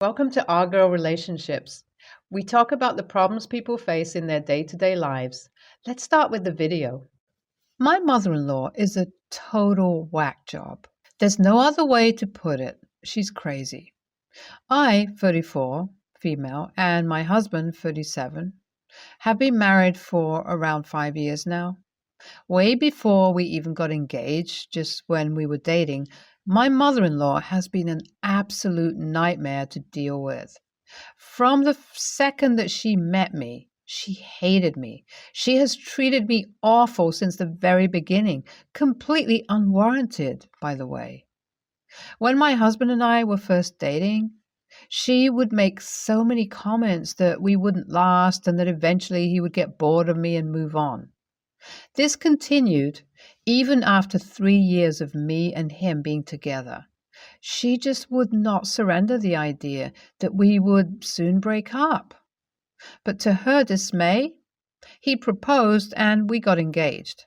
Welcome to Our Girl Relationships. We talk about the problems people face in their day-to-day lives. Let's start with the video. My mother-in-law is a total whack job. There's no other way to put it. She's crazy. I, 34, female, and my husband, 37, have been married for around 5 years now. Way before we even got engaged, just when we were dating, my mother-in-law has been an absolute nightmare to deal with. From the second that she met me, she hated me. She has treated me awful since the very beginning, completely unwarranted, by the way. When my husband and I were first dating, she would make so many comments that we wouldn't last and that eventually he would get bored of me and move on. This continued even after 3 years of me and him being together. She just would not surrender the idea that we would soon break up. But to her dismay, he proposed and we got engaged.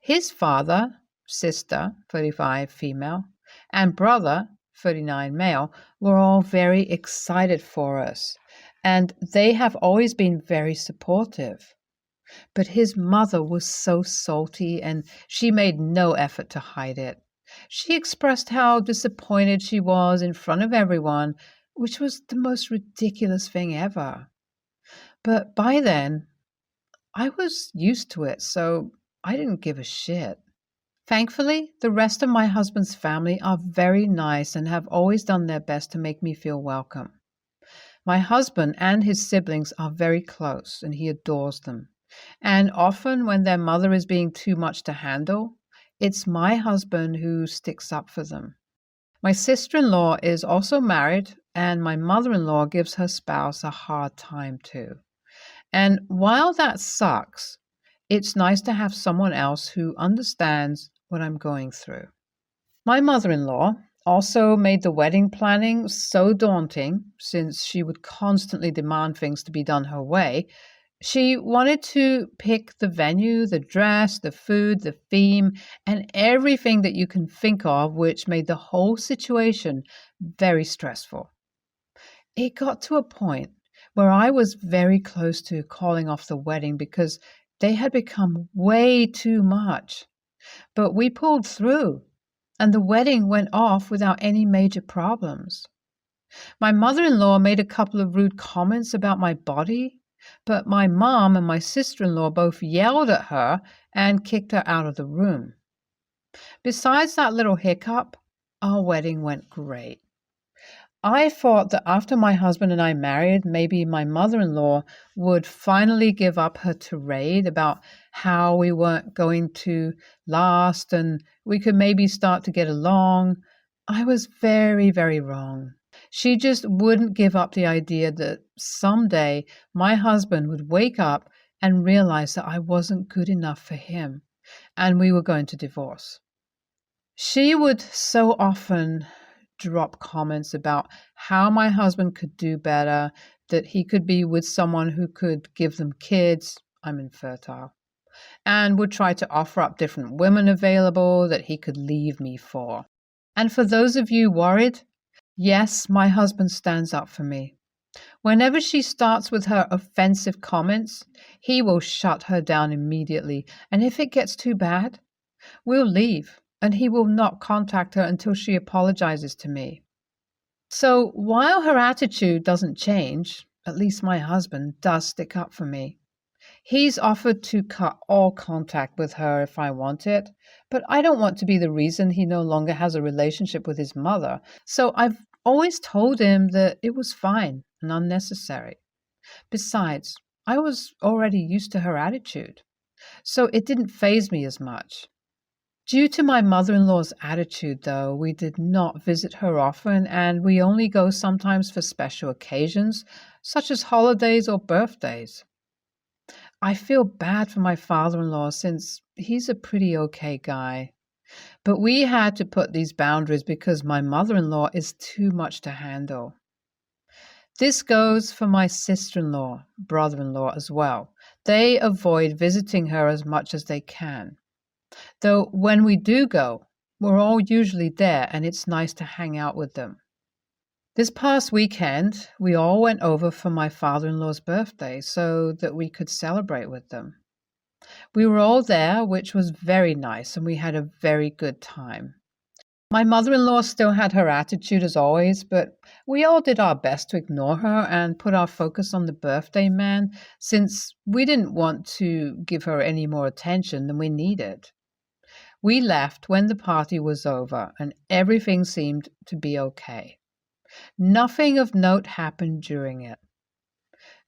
His father, sister, 35 female, and brother, 39 male, were all very excited for us, and they have always been very supportive. But his mother was so salty, and she made no effort to hide it. She expressed how disappointed she was in front of everyone, which was the most ridiculous thing ever. But by then, I was used to it, so I didn't give a shit. Thankfully, the rest of my husband's family are very nice and have always done their best to make me feel welcome. My husband and his siblings are very close, and he adores them. And often when their mother is being too much to handle, it's my husband who sticks up for them. My sister-in-law is also married, and my mother-in-law gives her spouse a hard time too. And while that sucks, it's nice to have someone else who understands what I'm going through. My mother-in-law also made the wedding planning so daunting, since she would constantly demand things to be done her way. She wanted to pick the venue, the dress, the food, the theme, and everything that you can think of, which made the whole situation very stressful. It got to a point where I was very close to calling off the wedding because they had become way too much. But we pulled through, and the wedding went off without any major problems. My mother-in-law made a couple of rude comments about my body, but my mom and my sister-in-law both yelled at her and kicked her out of the room. Besides that little hiccup, our wedding went great. I thought that after my husband and I married, maybe my mother-in-law would finally give up her tirade about how we weren't going to last and we could maybe start to get along. I was very, very wrong. She just wouldn't give up the idea that someday my husband would wake up and realize that I wasn't good enough for him and we were going to divorce. She would so often drop comments about how my husband could do better, that he could be with someone who could give them kids, I'm infertile, and would try to offer up different women available that he could leave me for. And for those of you worried, yes, my husband stands up for me. Whenever she starts with her offensive comments, he will shut her down immediately, and if it gets too bad, we'll leave, and he will not contact her until she apologizes to me. So while her attitude doesn't change, at least my husband does stick up for me. He's offered to cut all contact with her if I want it, but I don't want to be the reason he no longer has a relationship with his mother, so I've always told him that it was fine and unnecessary. Besides, I was already used to her attitude, so it didn't faze me as much. Due to my mother-in-law's attitude, though, we did not visit her often, and we only go sometimes for special occasions, such as holidays or birthdays. I feel bad for my father-in-law since he's a pretty okay guy. But we had to put these boundaries because my mother-in-law is too much to handle. This goes for my sister-in-law, brother-in-law as well. They avoid visiting her as much as they can. Though when we do go, we're all usually there and it's nice to hang out with them. This past weekend, we all went over for my father-in-law's birthday so that we could celebrate with them. We were all there, which was very nice, and we had a very good time. My mother-in-law still had her attitude as always, but we all did our best to ignore her and put our focus on the birthday man since we didn't want to give her any more attention than we needed. We left when the party was over and everything seemed to be okay. Nothing of note happened during it,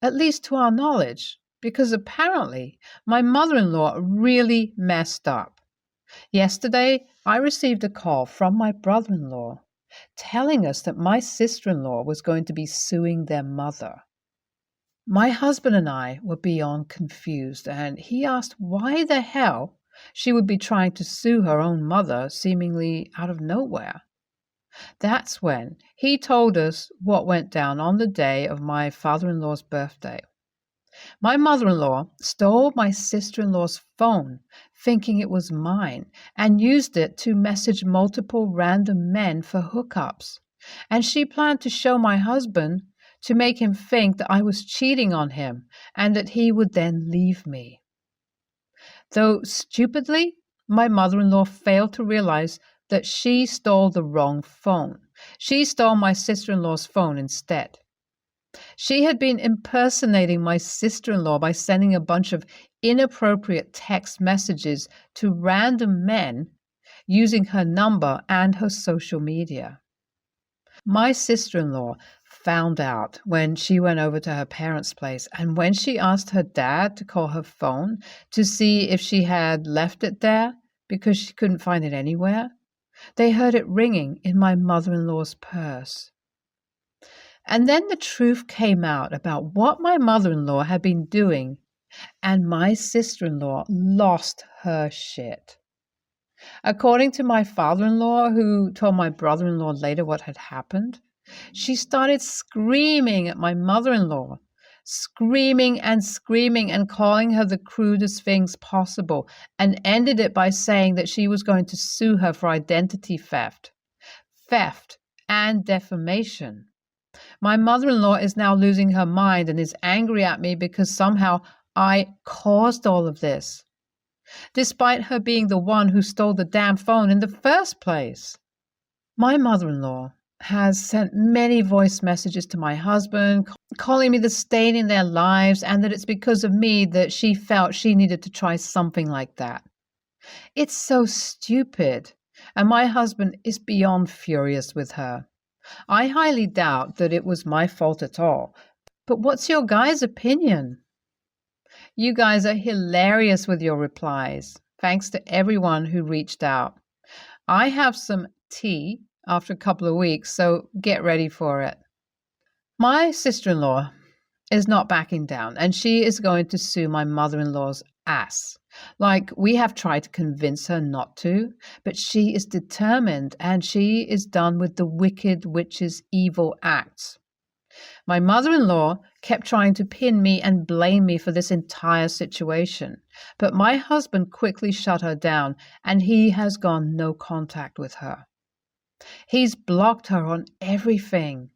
at least to our knowledge, because apparently my mother-in-law really messed up. Yesterday, I received a call from my brother-in-law telling us that my sister-in-law was going to be suing their mother. My husband and I were beyond confused, and he asked why the hell she would be trying to sue her own mother seemingly out of nowhere. That's when he told us what went down on the day of my father-in-law's birthday. My mother-in-law stole my sister-in-law's phone, thinking it was mine, and used it to message multiple random men for hookups. And she planned to show my husband to make him think that I was cheating on him and that he would then leave me. Though stupidly, my mother-in-law failed to realize that she stole the wrong phone. She stole my sister-in-law's phone instead. She had been impersonating my sister-in-law by sending a bunch of inappropriate text messages to random men using her number and her social media. My sister-in-law found out when she went over to her parents' place, and when she asked her dad to call her phone to see if she had left it there because she couldn't find it anywhere, they heard it ringing in my mother-in-law's purse. And then the truth came out about what my mother-in-law had been doing, and my sister-in-law lost her shit. According to my father-in-law, who told my brother-in-law later what had happened, she started screaming at my mother-in-law, screaming and calling her the crudest things possible, and ended it by saying that she was going to sue her for identity theft and defamation. My mother-in-law is now losing her mind and is angry at me because somehow I caused all of this, despite her being the one who stole the damn phone in the first place. My mother-in-law has sent many voice messages to my husband, calling me the stain in their lives and that it's because of me that she felt she needed to try something like that. It's so stupid, and my husband is beyond furious with her. I highly doubt that it was my fault at all, but what's your guys' opinion? You guys are hilarious with your replies. Thanks to everyone who reached out. I have some tea after a couple of weeks, so get ready for it. My sister-in-law is not backing down, and she is going to sue my mother-in-law's ass. Like, we have tried to convince her not to, but she is determined, and she is done with the wicked witch's evil acts. My mother-in-law kept trying to pin me and blame me for this entire situation, but my husband quickly shut her down, and he has gone no contact with her. He's blocked her on everything.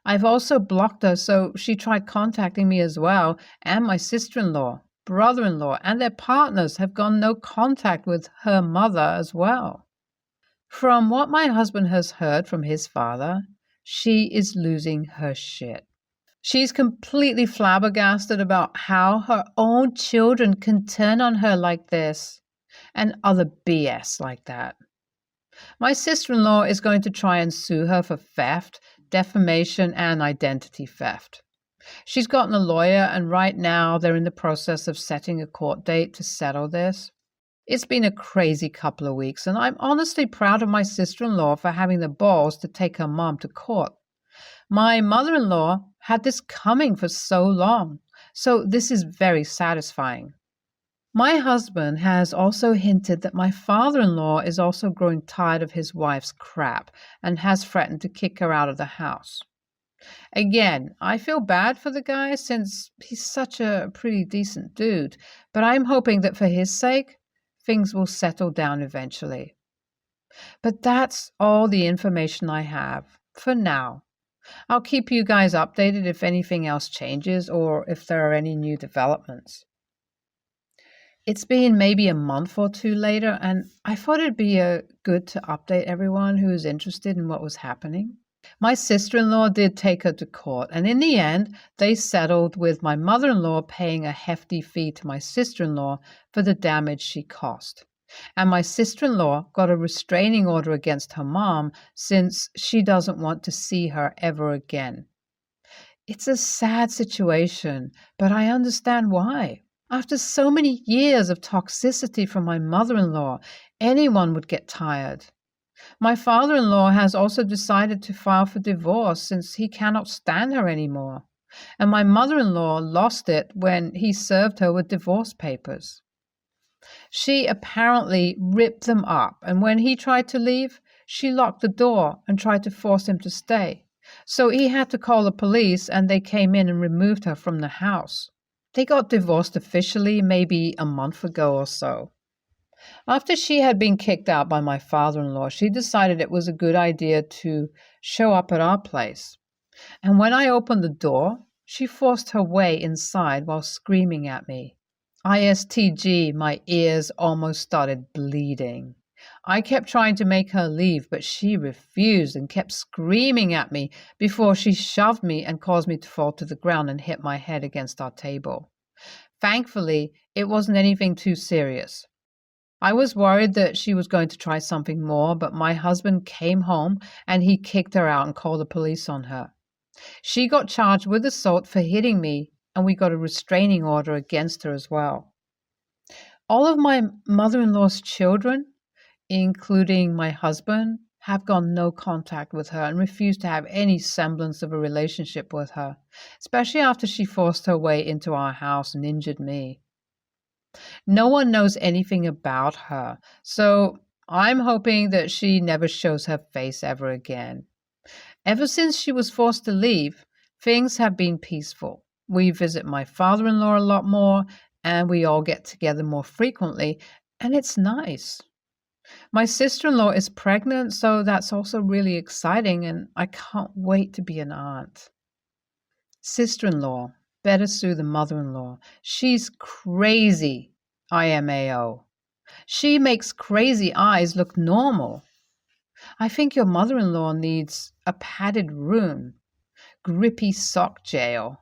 I've also blocked her, so she tried contacting me as well, and my sister-in-law, brother-in-law, and their partners have gone no contact with her mother as well. From what my husband has heard from his father, she is losing her shit. She's completely flabbergasted about how her own children can turn on her like this, and other BS like that. My sister-in-law is going to try and sue her for theft, defamation, and identity theft. She's gotten a lawyer, and right now they're in the process of setting a court date to settle this. It's been a crazy couple of weeks, and I'm honestly proud of my sister-in-law for having the balls to take her mom to court. My mother-in-law had this coming for so long, so this is very satisfying. My husband has also hinted that my father-in-law is also growing tired of his wife's crap and has threatened to kick her out of the house. Again, I feel bad for the guy since he's such a pretty decent dude, but I'm hoping that for his sake, things will settle down eventually. But that's all the information I have for now. I'll keep you guys updated if anything else changes or if there are any new developments. It's been maybe a month or two later, and I thought it'd be good to update everyone who is interested in what was happening. My sister-in-law did take her to court, and in the end, they settled with my mother-in-law paying a hefty fee to my sister-in-law for the damage she caused. And my sister-in-law got a restraining order against her mom since she doesn't want to see her ever again. It's a sad situation, but I understand why. After so many years of toxicity from my mother-in-law, anyone would get tired. My father-in-law has also decided to file for divorce since he cannot stand her anymore. And my mother-in-law lost it when he served her with divorce papers. She apparently ripped them up, and when he tried to leave, she locked the door and tried to force him to stay. So he had to call the police, and they came in and removed her from the house. They got divorced officially maybe a month ago or so. After she had been kicked out by my father-in-law, she decided it was a good idea to show up at our place. And when I opened the door, she forced her way inside while screaming at me. ISTG, my ears almost started bleeding. I kept trying to make her leave, but she refused and kept screaming at me before she shoved me and caused me to fall to the ground and hit my head against our table. Thankfully, it wasn't anything too serious. I was worried that she was going to try something more, but my husband came home and he kicked her out and called the police on her. She got charged with assault for hitting me, and we got a restraining order against her as well. All of my mother-in-law's children, including my husband, have gone no contact with her and refuse to have any semblance of a relationship with her, especially after she forced her way into our house and injured me. No one knows anything about her, so I'm hoping that she never shows her face ever again. Ever since she was forced to leave, things have been peaceful. We visit my father-in-law a lot more, and we all get together more frequently, and it's nice. My sister-in-law is pregnant, so that's also really exciting, and I can't wait to be an aunt. Sister-in-law, better sue the mother-in-law. She's crazy, IMAO. She makes crazy eyes look normal. I think your mother-in-law needs a padded room. Grippy sock jail.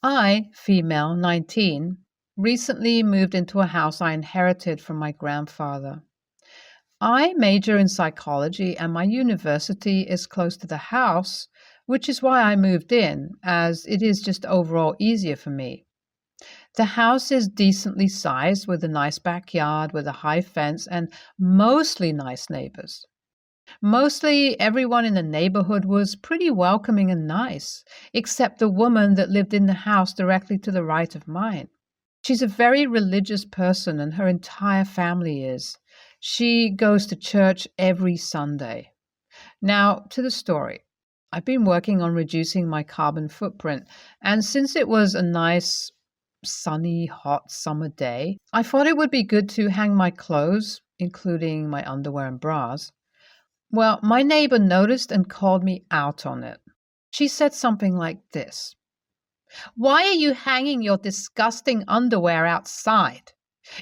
I, female, 19, recently moved into a house I inherited from my grandfather. I major in psychology and my university is close to the house, which is why I moved in, as it is just overall easier for me. The house is decently sized with a nice backyard with a high fence and mostly nice neighbors. Mostly everyone in the neighborhood was pretty welcoming and nice, except the woman that lived in the house directly to the right of mine. She's a very religious person, and her entire family is. She goes to church every Sunday. Now, to the story. I've been working on reducing my carbon footprint, and since it was a nice, sunny, hot summer day, I thought it would be good to hang my clothes, including my underwear and bras. Well, my neighbor noticed and called me out on it. She said something like this. "Why are you hanging your disgusting underwear outside?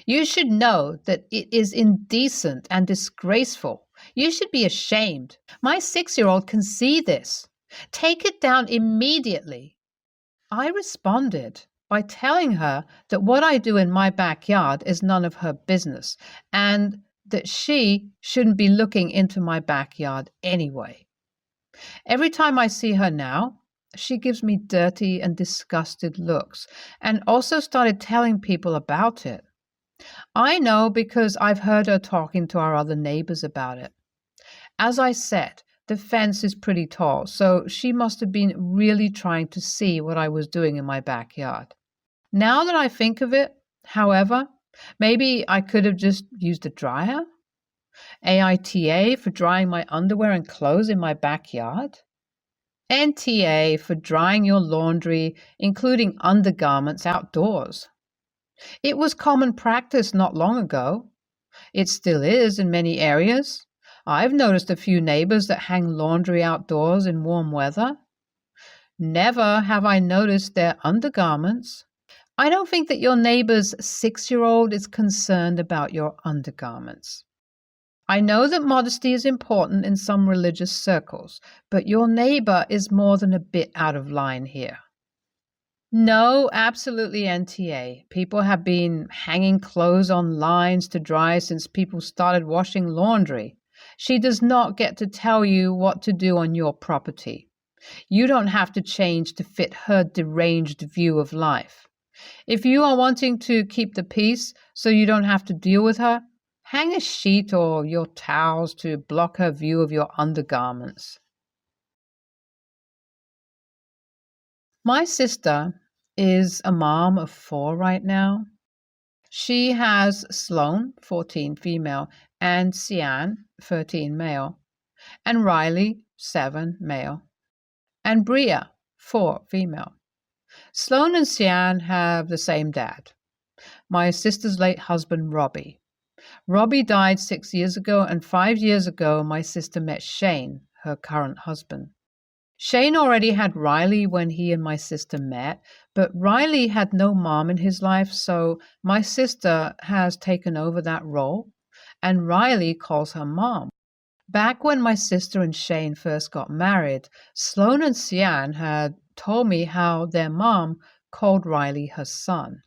You should know that it is indecent and disgraceful. You should be ashamed. My 6-year-old can see this. Take it down immediately." I responded by telling her that what I do in my backyard is none of her business and that she shouldn't be looking into my backyard anyway. Every time I see her now, she gives me dirty and disgusted looks and also started telling people about it. I know because I've heard her talking to our other neighbors about it. As I said, the fence is pretty tall, so she must have been really trying to see what I was doing in my backyard. Now that I think of it, however, maybe I could have just used a dryer? AITA for drying my underwear and clothes in my backyard? NTA for drying your laundry, including undergarments, outdoors. It was common practice not long ago. It still is in many areas. I've noticed a few neighbors that hang laundry outdoors in warm weather. Never have I noticed their undergarments. I don't think that your neighbor's 6-year-old is concerned about your undergarments. I know that modesty is important in some religious circles, but your neighbor is more than a bit out of line here. No, absolutely NTA. People have been hanging clothes on lines to dry since people started washing laundry. She does not get to tell you what to do on your property. You don't have to change to fit her deranged view of life. If you are wanting to keep the peace so you don't have to deal with her, hang a sheet or your towels to block her view of your undergarments. My sister is a mom of 4 right now. She has Sloan, 14 female, and Sian, 13 male, and Riley, 7 male, and Bria, 4 female. Sloan and Sian have the same dad, my sister's late husband, Robbie. Robbie died 6 years ago, and 5 years ago my sister met Shane, her current husband. Shane already had Riley when he and my sister met, but Riley had no mom in his life, so my sister has taken over that role, and Riley calls her mom. Back when my sister and Shane first got married, Sloan and Sian had told me how their mom called Riley her son,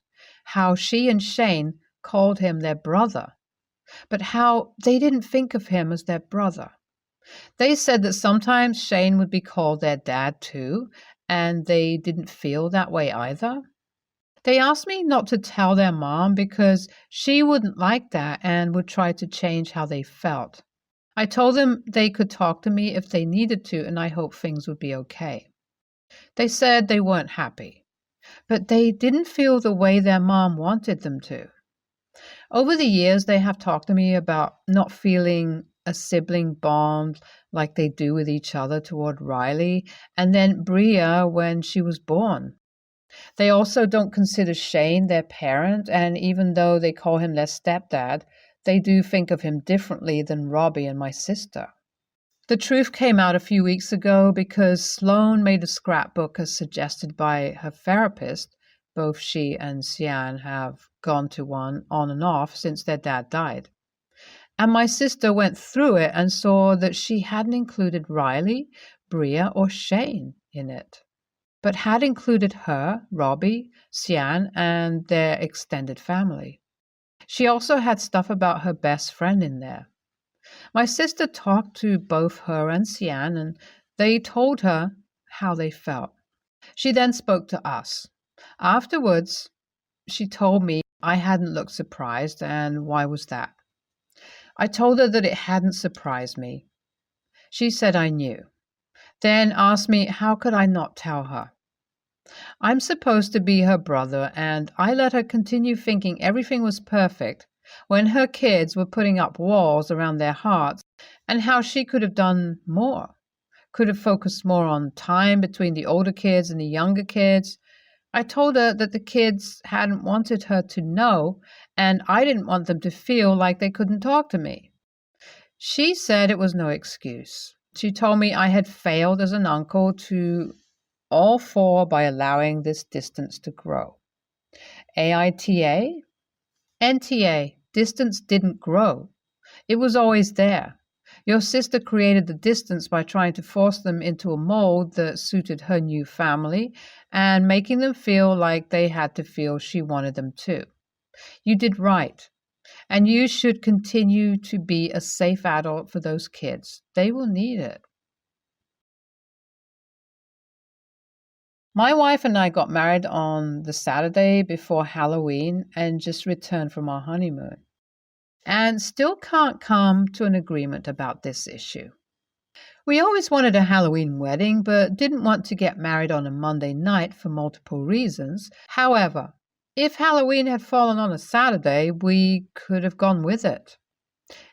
how she and Shane called him their brother, but how they didn't think of him as their brother. They said that sometimes Shane would be called their dad too, and they didn't feel that way either. They asked me not to tell their mom because she wouldn't like that and would try to change how they felt. I told them they could talk to me if they needed to, and I hoped things would be okay. They said they weren't happy, but they didn't feel the way their mom wanted them to. Over the years, they have talked to me about not feeling a sibling bond like they do with each other toward Riley, and then Bria when she was born. They also don't consider Shane their parent, and even though they call him their stepdad, they do think of him differently than Robbie and my sister. The truth came out a few weeks ago because Sloan made a scrapbook as suggested by her therapist. Both she and Sian have gone to one on and off since their dad died. And my sister went through it and saw that she hadn't included Riley, Bria, or Shane in it, but had included her, Robbie, Sian, and their extended family. She also had stuff about her best friend in there. My sister talked to both her and Sian, and they told her how they felt. She then spoke to us. Afterwards, she told me I hadn't looked surprised, and why was that? I told her that it hadn't surprised me. She said I knew, then asked me how could I not tell her. I'm supposed to be her brother, and I let her continue thinking everything was perfect when her kids were putting up walls around their hearts, and how she could have done more, could have focused more on time between the older kids and the younger kids. I told her that the kids hadn't wanted her to know, and I didn't want them to feel like they couldn't talk to me. She said it was no excuse. She told me I had failed as an uncle to all 4 by allowing this distance to grow. AITA? NTA, distance didn't grow. It was always there. Your sister created the distance by trying to force them into a mold that suited her new family and making them feel like they had to feel she wanted them to. You did right, and you should continue to be a safe adult for those kids. They will need it. My wife and I got married on the Saturday before Halloween and just returned from our honeymoon, and still can't come to an agreement about this issue. We always wanted a Halloween wedding, but didn't want to get married on a Monday night for multiple reasons. However, if Halloween had fallen on a Saturday, we could have gone with it.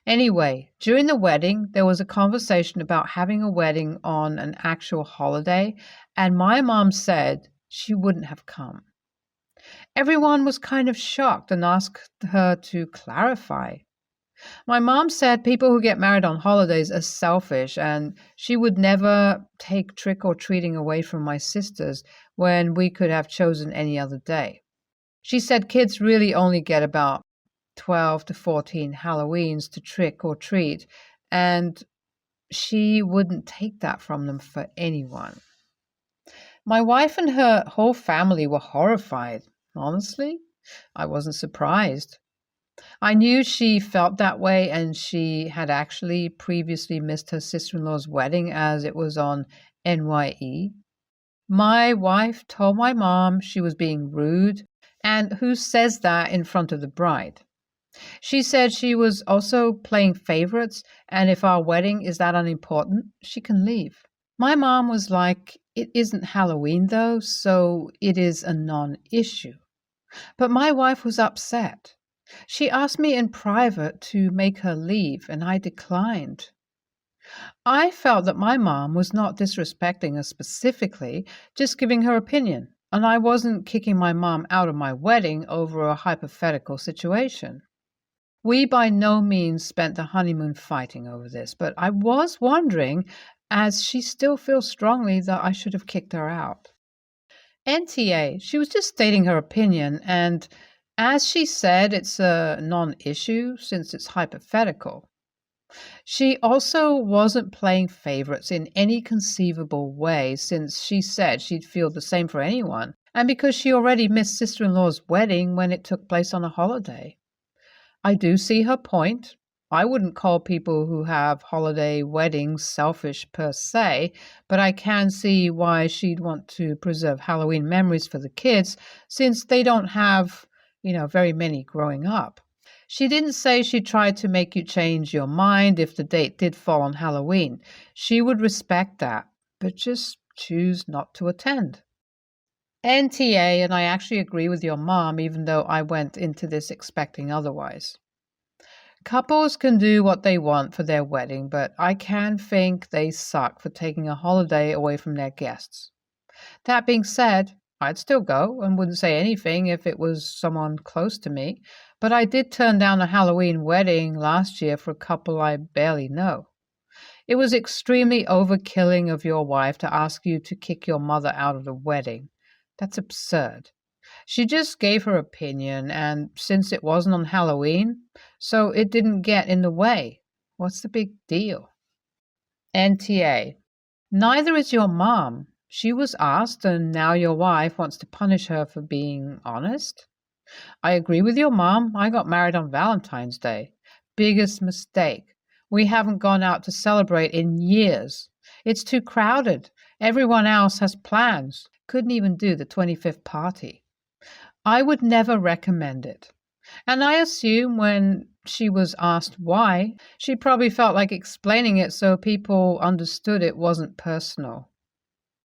Anyway, during the wedding, there was a conversation about having a wedding on an actual holiday, and my mom said she wouldn't have come. Everyone was kind of shocked and asked her to clarify. My mom said people who get married on holidays are selfish, and she would never take trick or treating away from my sisters when we could have chosen any other day. She said kids really only get about 12 to 14 Halloweens to trick or treat, and she wouldn't take that from them for anyone. My wife and her whole family were horrified. Honestly, I wasn't surprised. I knew she felt that way, and she had actually previously missed her sister in law's wedding as it was on NYE. My wife told my mom she was being rude, and who says that in front of the bride? She said she was also playing favorites, and if our wedding is that unimportant, she can leave. My mom was like, "It isn't Halloween though, so it is a non issue." But my wife was upset. She asked me in private to make her leave, and I declined. I felt that my mom was not disrespecting us specifically, just giving her opinion, and I wasn't kicking my mom out of my wedding over a hypothetical situation. We by no means spent the honeymoon fighting over this, but I was wondering, as she still feels strongly that I should have kicked her out. NTA, she was just stating her opinion, and as she said, it's a non issue since it's hypothetical. She also wasn't playing favorites in any conceivable way since she said she'd feel the same for anyone, and because she already missed sister in law's wedding when it took place on a holiday. I do see her point. I wouldn't call people who have holiday weddings selfish per se, but I can see why she'd want to preserve Halloween memories for the kids since they don't have, very many growing up. She didn't say she tried to make you change your mind if the date did fall on Halloween. She would respect that, but just choose not to attend. NTA, and I actually agree with your mom, even though I went into this expecting otherwise. Couples can do what they want for their wedding, but I can think they suck for taking a holiday away from their guests. That being said, I'd still go and wouldn't say anything if it was someone close to me, but I did turn down a Halloween wedding last year for a couple I barely know. It was extremely overkilling of your wife to ask you to kick your mother out of the wedding. That's absurd. She just gave her opinion, and since it wasn't on Halloween, so it didn't get in the way. What's the big deal? NTA. Neither is your mom. She was asked, and now your wife wants to punish her for being honest? I agree with your mom. I got married on Valentine's Day. Biggest mistake. We haven't gone out to celebrate in years. It's too crowded. Everyone else has plans. Couldn't even do the 25th party. I would never recommend it. And I assume when she was asked why, she probably felt like explaining it so people understood it wasn't personal.